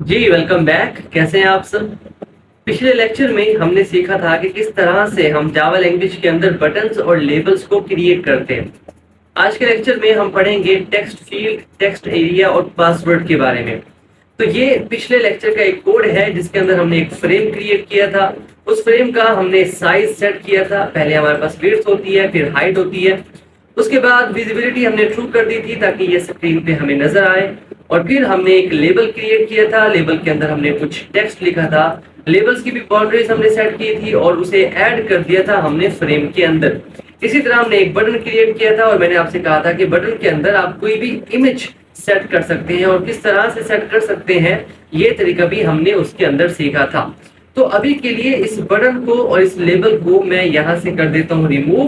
जी welcome back. कैसे हैं आप सब। पिछले लेक्चर में हमने सीखा था कि किस तरह से हम जावा लैंग्वेज के अंदर बटन्स और लेबल्स को क्रिएट करते हैं। आज के लेक्चर में हम पढ़ेंगे टेक्स्ट फील्ड, टेक्स्ट एरिया और पासवर्ड के बारे में। तो ये पिछले लेक्चर का एक कोड है जिसके अंदर हमने एक फ्रेम क्रिएट किया था। उस फ्रेम का हमने साइज सेट किया था। पहले हमारे पास विड्थ होती है, फिर हाइट होती है, उसके बाद विजिबिलिटी हमने ट्रू कर दी थी ताकि ये स्क्रीन पे हमें नजर आए। और फिर हमने एक लेबल क्रिएट किया था। लेबल के अंदर हमने कुछ टेक्स्ट लिखा था। लेबल्स की भी बाउंड्रीज हमने सेट की थी और उसे ऐड कर दिया था हमने फ्रेम के अंदर। इसी तरह हमने एक बटन क्रिएट किया था और मैंने आपसे कहा था कि बटन के अंदर आप कोई भी इमेज सेट कर सकते हैं और किस तरह से सेट कर सकते हैं ये तरीका भी हमने उसके अंदर सीखा था। तो अभी के लिए इस बटन को और इस लेबल को मैं यहाँ से कर देता हूँ रिमूव,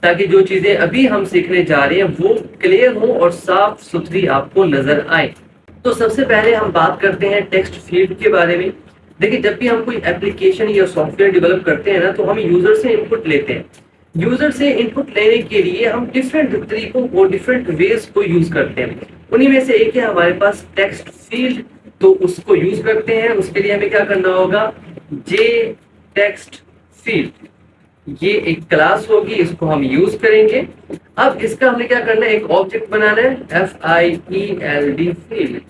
ताकि जो चीजें अभी हम सीखने जा रहे हैं वो क्लियर हो और साफ सुथरी आपको नजर आए। तो सबसे पहले हम बात करते हैं टेक्स्ट फील्ड के बारे में। देखिए, जब भी हम कोई एप्लीकेशन या सॉफ्टवेयर डेवलप करते हैं ना, तो हम यूजर से इनपुट लेते हैं। यूजर से इनपुट लेने के लिए हम डिफरेंट तरीकों को, डिफरेंट वेज को यूज करते हैं। उन्हीं में से एक है हमारे पास टेक्स्ट फील्ड। तो उसको यूज करते हैं। उसके लिए हमें क्या करना होगा, जे टेक्स्ट फील्ड, ये एक क्लास होगी, इसको हम यूज करेंगे। अब इसका हमने क्या करना है, एक ऑब्जेक्ट बनाना है, FIELD फील्ड।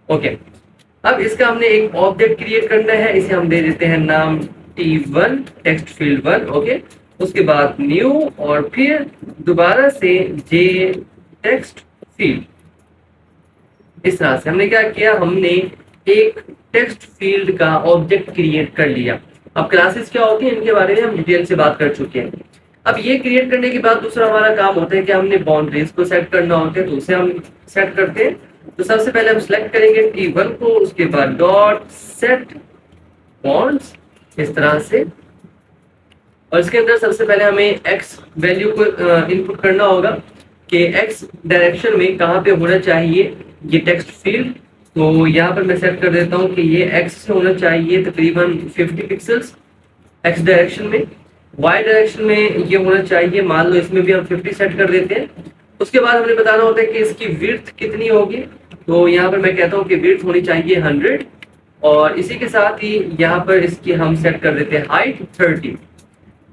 ओके, अब इसका हमने एक ऑब्जेक्ट क्रिएट करना है। इसे हम दे देते हैं नाम T1 टेक्स्ट फील्ड 1। ओके, उसके बाद न्यू और फिर दोबारा से जे टेक्स्ट फील्ड। इस तरह से हमने क्या किया, हमने एक टेक्स्ट फील्ड का ऑब्जेक्ट क्रिएट कर लिया। अब क्लासेस क्या होती है इनके बारे में हम डिटेल से बात कर चुके हैं। अब ये क्रिएट करने के बाद दूसरा हमारा काम होता है कि हमने बाउंड्रीज को सेट करना होता है। तो उसे हम सेट करते हैं। तो सबसे पहले हम सिलेक्ट करेंगे T1 को, उसके बाद डॉट सेट बॉन्ड्स, इस तरह से। और इसके अंदर सबसे पहले हमें x वैल्यू को इनपुट करना होगा कि x डायरेक्शन में कहाँ पे होना चाहिए ये टेक्स्ट फील्ड। तो यहाँ पर मैं सेट कर देता हूँ कि ये x से होना चाहिए तकरीबन 50 पिक्सल्स x डायरेक्शन में। y डायरेक्शन में ये होना चाहिए, मान लो इसमें भी हम 50 सेट कर देते हैं। उसके बाद हमें बताना होता है कि इसकी विड्थ कितनी होगी। तो यहाँ पर मैं कहता हूँ कि विड्थ होनी चाहिए 100 और इसी के साथ ही यहाँ पर इसकी हम सेट कर देते हैं हाइट 30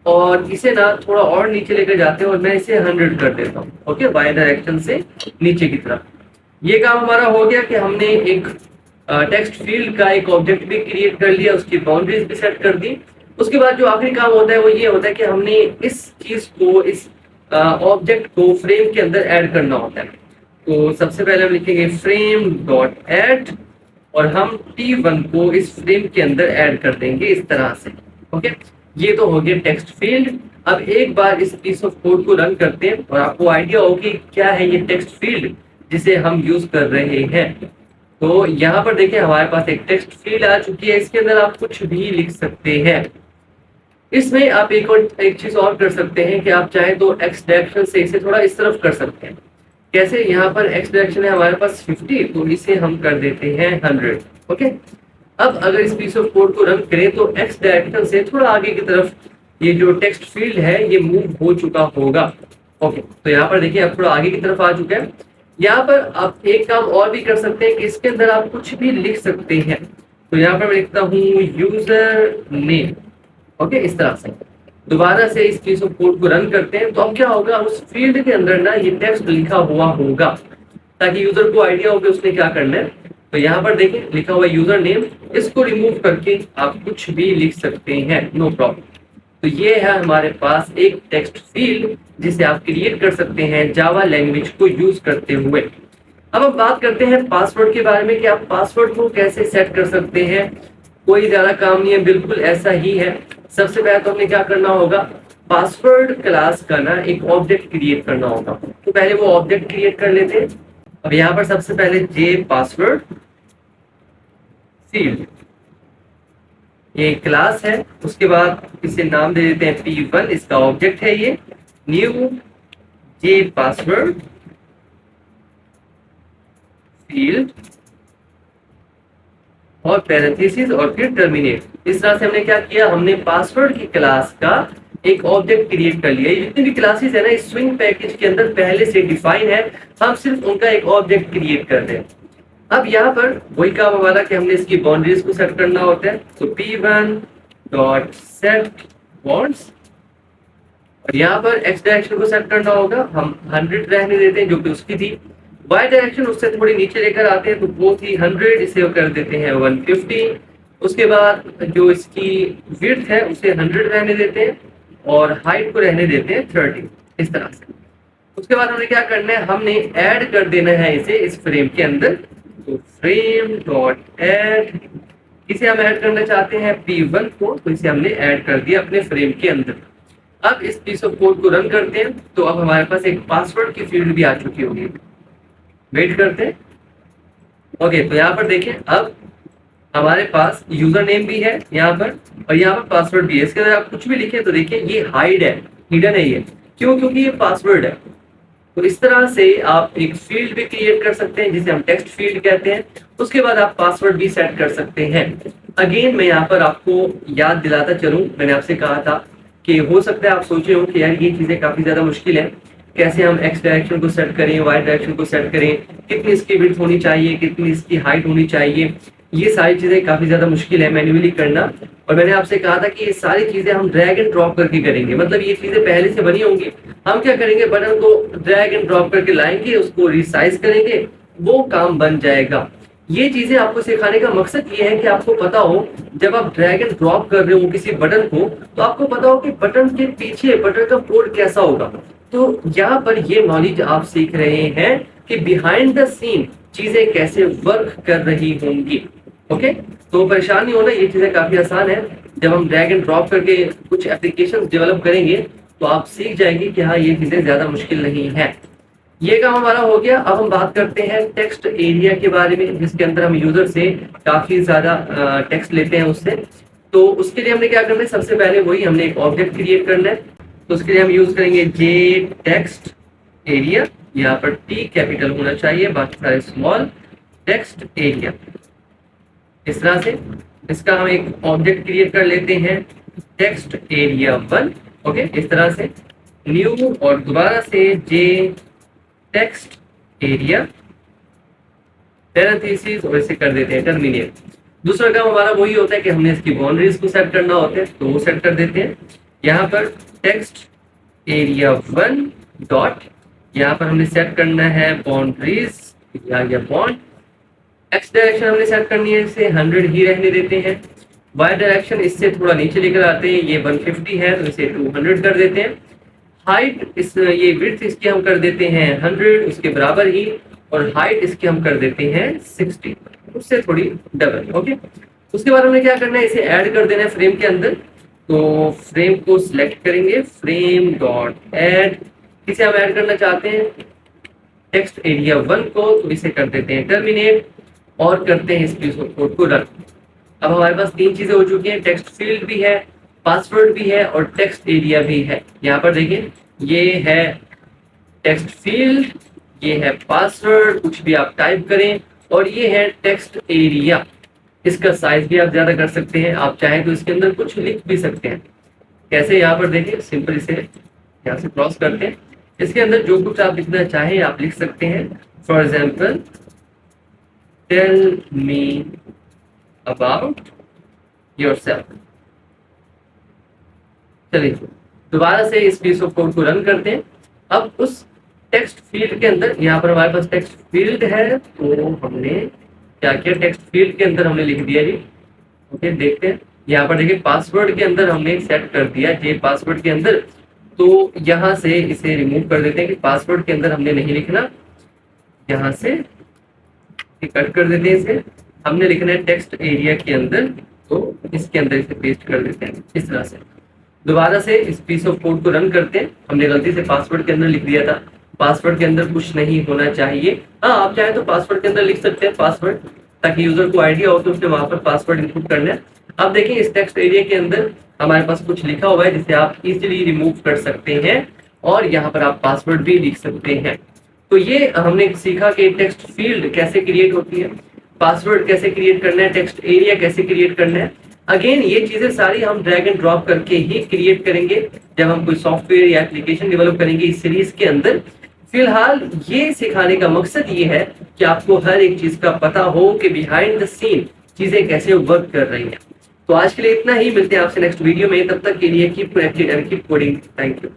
और इसे ना थोड़ा और नीचे लेकर जाते हैं और मैं इसे 100 कर देता हूँ। ओके, y डायरेक्शन से नीचे की तरफ। ये काम हमारा हो गया कि हमने एक टेक्स्ट फील्ड का एक ऑब्जेक्ट भी क्रिएट कर लिया, उसकी बाउंड्रीज भी सेट कर दी। उसके बाद जो आखिरी काम होता है वो ये होता है कि हमने इस चीज को, इस ऑब्जेक्ट को फ्रेम के अंदर ऐड करना होता है। तो सबसे पहले हम लिखेंगे फ्रेम डॉट ऐड और हम T1 को इस फ्रेम के अंदर ऐड कर देंगे इस तरह से। ओके, ये तो हो गया टेक्स्ट फील्ड। अब एक बार इस पीस ऑफ कोड को रन करते हैं और आपको आइडिया होगी क्या है ये टेक्स्ट फील्ड जिसे हम यूज कर रहे हैं। तो यहाँ पर देखिए हमारे पास एक टेक्स्ट फील्ड आ चुकी है। इसके अंदर आप कुछ भी लिख सकते हैं। इसमें आप एक चीज और कर सकते हैं कि आप चाहे तो एक्स डायरेक्शन से इसे थोड़ा इस तरफ कर सकते हैं। कैसे, यहाँ पर एक्स डायरेक्शन है हमारे पास 50, तो इसे हम कर देते हैं 100। ओके, अब अगर इस पीस ऑफ कोड को रन करें तो एक्स डायरेक्शन से थोड़ा आगे की तरफ ये जो टेक्स्ट फील्ड है ये मूव हो चुका होगा। ओके, तो यहाँ पर देखिए अब थोड़ा आगे की तरफ आ चुका है। यहाँ पर आप एक काम और भी कर सकते हैं कि इसके अंदर आप कुछ भी लिख सकते हैं। तो यहाँ पर मैं लिखता हूँ यूजर नेम। ओके, इस तरह से दोबारा से इस पीस ऑफ कोड को रन करते हैं। तो अब क्या होगा, उस फील्ड के अंदर ना ये टेक्स्ट लिखा हुआ होगा ताकि यूजर को आइडिया हो कि उसने क्या करना है। तो यहाँ पर देखिए लिखा हुआ यूजर नेम, इसको रिमूव करके आप कुछ भी लिख सकते हैं, नो प्रॉब्लम। तो ये है हमारे पास एक टेक्स्ट फील्ड जिसे आप क्रिएट कर सकते हैं जावा लैंग्वेज को यूज करते हुए। अब हम बात करते हैं पासवर्ड के बारे में कि आप पासवर्ड को कैसे सेट कर सकते हैं। कोई ज्यादा काम नहीं है, बिल्कुल ऐसा ही है। सबसे पहले तो हमें क्या करना होगा, पासवर्ड क्लास का ना एक ऑब्जेक्ट क्रिएट करना होगा। तो पहले वो ऑब्जेक्ट क्रिएट कर लेते हैं। अब यहाँ पर सबसे पहले जे पासवर्ड फील्ड, ये क्लास है। उसके बाद इसे नाम दे देते हैं P1, इसका ऑब्जेक्ट है ये। न्यू जे पासवर्ड फील्ड और पैरेंथेसिस और फिर टर्मिनेट। इस तरह से हमने क्या किया, हमने पासवर्ड की क्लास का एक ऑब्जेक्ट क्रिएट कर लिया। जितनी भी क्लासेस है ना इस स्विंग पैकेज के अंदर पहले से डिफाइन है, हम सिर्फ उनका एक ऑब्जेक्ट क्रिएट कर रहे हैं। अब यहाँ पर वही काम हमारा कि हमने इसकी बाउंड्रीज को सेट करना होता है। तो p1 डॉट सेट बॉन्ड्स, और यहाँ पर x डायरेक्शन को सेट करना होगा, हम 100 रहने देते हैं जो कि उसकी थी। y डायरेक्शन उससे थोड़ी नीचे लेकर आते हैं, तो वो थी 100, इसे कर देते हैं 150। उसके बाद जो इसकी विड्थ है उसे 100 रहने देते हैं और हाइट को रहने देते हैं 30, इस तरह से। उसके बाद हमें क्या करना है, हमने ऐड कर देना है इसे इस फ्रेम के अंदर। तो फ्रेम डॉट ऐड, इसे हम ऐड करना चाहते हैं p1 को, तो इसे हमने ऐड कर दिया अपने फ्रेम के अंदर। अब इस पीस ऑफ कोड को रन करते हैं, तो अब हमारे पास एक पासवर्ड की फील्ड भी आ चुकी होगी। वेट करते हैं। ओके, तो यहाँ पर देखें, अब हमारे पास यूजर नेम भी है यहाँ पर, और यहाँ पर पासवर्ड भी है। इसके अंदर आप कुछ भी लिखें तो देखिए ये हाइड है, हिडन है ये, क्यों? क्योंकि ये पासवर्ड है। तो इस तरह से आप एक फील्ड भी क्रिएट कर सकते हैं जिसे हम टेक्स्ट फील्ड कहते हैं। उसके बाद आप पासवर्ड भी सेट कर सकते हैं। अगेन मैं यहाँ पर आपको याद दिलाता चलूं, मैंने आपसे कहा था कि हो सकता है आप सोच रहे हो कि यार ये चीजें काफी ज्यादा मुश्किल है, कैसे हम एक्स डायरेक्शन को सेट करें, वाई डायरेक्शन को सेट करें, कितनी इसकी विड्थ होनी चाहिए, कितनी इसकी हाइट होनी चाहिए, ये सारी चीजें काफी ज्यादा मुश्किल है मैन्युअली करना। और मैंने आपसे कहा था कि ये सारी चीजें हम ड्रैग एंड ड्रॉप करके करेंगे, मतलब ये चीजें पहले से बनी होंगी, हम क्या करेंगे, बटन को ड्रैग एंड ड्रॉप करके लाएंगे, उसको रिसाइज करेंगे, वो काम बन जाएगा। ये चीजें आपको सिखाने का मकसद ये है कि आपको पता हो जब आप ड्रैग एंड ड्रॉप कर रहे हो किसी बटन को, तो आपको पता हो कि बटन के पीछे बटन का कोड कैसा होगा। तो यहाँ पर ये नॉलेज आप सीख रहे हैं कि बिहाइंड द सीन चीजें कैसे वर्क कर रही होंगी। ओके, तो परेशान नहीं होना, ये चीजें काफी आसान है। जब हम ड्रैग एंड ड्रॉप करके कुछ एप्लीकेशंस डेवलप करेंगे तो आप सीख जाएंगे कि हाँ ये चीजें ज्यादा मुश्किल नहीं है। ये काम हमारा हो गया। अब हम बात करते हैं टेक्स्ट एरिया के बारे में, जिसके अंदर हम यूजर से काफी ज्यादा टेक्स्ट लेते हैं उससे। तो उसके लिए हमने क्या करना है, सबसे पहले वही हमने एक ऑब्जेक्ट क्रिएट करना है। तो उसके लिए हम यूज करेंगे जे टेक्स्ट एरिया, यहाँ पर टी कैपिटल होना चाहिए, बाकी सारे स्मॉल, टेक्स्ट एरिया। इस तरह से इसका हम एक ऑब्जेक्ट क्रिएट कर लेते हैं, टेक्स्ट एरिया 1। ओके, इस तरह से न्यू और दोबारा से जे टेक्स्ट एरिया पैरेंथेसिस, और इसे कर देते हैं टर्मिनेट। दूसरा काम हमारा वही होता है कि हमने इसकी बाउंड्रीज को सेट करना होता है, तो वो सेट कर देते हैं। यहाँ पर टेक्स्ट एरिया 1 डॉट, यहाँ पर हमने सेट करना है बाउंड्रीज या बॉन्ड। एक्स डायरेक्शन हमने सेट करनी है, इसे 100 ही रहने देते हैं। वाई डायरेक्शन इससे थोड़ा नीचे लेकर आते हैं, ये 150 है तो इसे 200 कर देते हैं। हाइट इस ये विड्थ इसकी हम कर देते हैं 100, उसके बराबर ही, और हाइट इसकी हम कर देते हैं 60, उससे थोड़ी डबल। ओके, उसके बाद हमें क्या करना है, इसे ऐड कर देना है फ्रेम के अंदर। तो फ्रेम को सिलेक्ट करेंगे, फ्रेम डॉट ऐड, इसे हम ऐड करना चाहते हैं टेक्स्ट एरिया 1 को, तो इसे कर देते हैं टर्मिनेट और करते हैं इस पीस ऑफ कोड को रन। अब हमारे पास तीन चीजें हो चुकी हैं, टेक्स्ट फील्ड भी है, पासवर्ड भी है और टेक्स्ट एरिया भी है। यहाँ पर देखिए ये है टेक्स्ट फील्ड, ये है पासवर्ड, कुछ भी आप टाइप करें, और ये है टेक्स्ट एरिया। इसका साइज भी आप ज्यादा कर सकते हैं, आप चाहें तो इसके अंदर कुछ लिख भी सकते हैं। कैसे, यहाँ पर देखिए सिंपल इसे यहाँ से क्रॉस करते हैं, इसके अंदर जो कुछ आप लिखना चाहें आप लिख सकते हैं। For example, tell me about yourself. चलिए दोबारा से इस पीस ऑफ कोड को रन करते हैं। अब उस टेक्स्ट फील्ड के अंदर, यहाँ पर हमारे पास टेक्स्ट फील्ड है, तो हमने क्या किया, टेक्स्ट फील्ड के अंदर हमने लिख दिया जी। ओके, देखते हैं यहाँ पर देखिए पासवर्ड के अंदर हमने सेट कर दिया जे पासवर्ड के अंदर। तो यहाँ से इसे रिमूव कर देते हैं कि पासवर्ड के अंदर हमने नहीं लिखना, यहाँ से कट कर देते हैं इसे, हमने लिखना है टेक्स्ट एरिया के अंदर, तो इसके अंदर इसे पेस्ट कर देते हैं इस तरह से। दोबारा से इस पीस ऑफ कोड को रन करते हैं। हमने गलती से पासवर्ड के अंदर लिख दिया था, पासवर्ड के अंदर कुछ नहीं होना चाहिए। हाँ, आप चाहे तो पासवर्ड के अंदर लिख सकते हैं पासवर्ड, ताकि यूजर को आइडिया हो कि उसने वहां पर पासवर्ड इनपुट करना है। अब देखिए इस टेक्स्ट एरिया के अंदर हमारे पास कुछ लिखा हुआ है जिसे आप इजीली रिमूव कर सकते हैं, और यहाँ पर आप पासवर्ड भी लिख सकते हैं। तो ये हमने सीखा कि टेक्स्ट फील्ड कैसे क्रिएट होती है, पासवर्ड कैसे क्रिएट करना है, टेक्स्ट एरिया कैसे क्रिएट करना है। अगेन ये चीजें सारी हम ड्रैग एंड ड्रॉप करके ही क्रिएट करेंगे जब हम कोई सॉफ्टवेयर या एप्लीकेशन डेवलप करेंगे इस सीरीज के अंदर। फिलहाल ये सिखाने का मकसद ये है कि आपको हर एक चीज का पता हो कि बिहाइंड द सीन चीजें कैसे वर्क कर रही हैं। तो आज के लिए इतना ही, मिलते हैं आपसे नेक्स्ट वीडियो में। तब तक के लिए keep connected and keep coding. Thank you.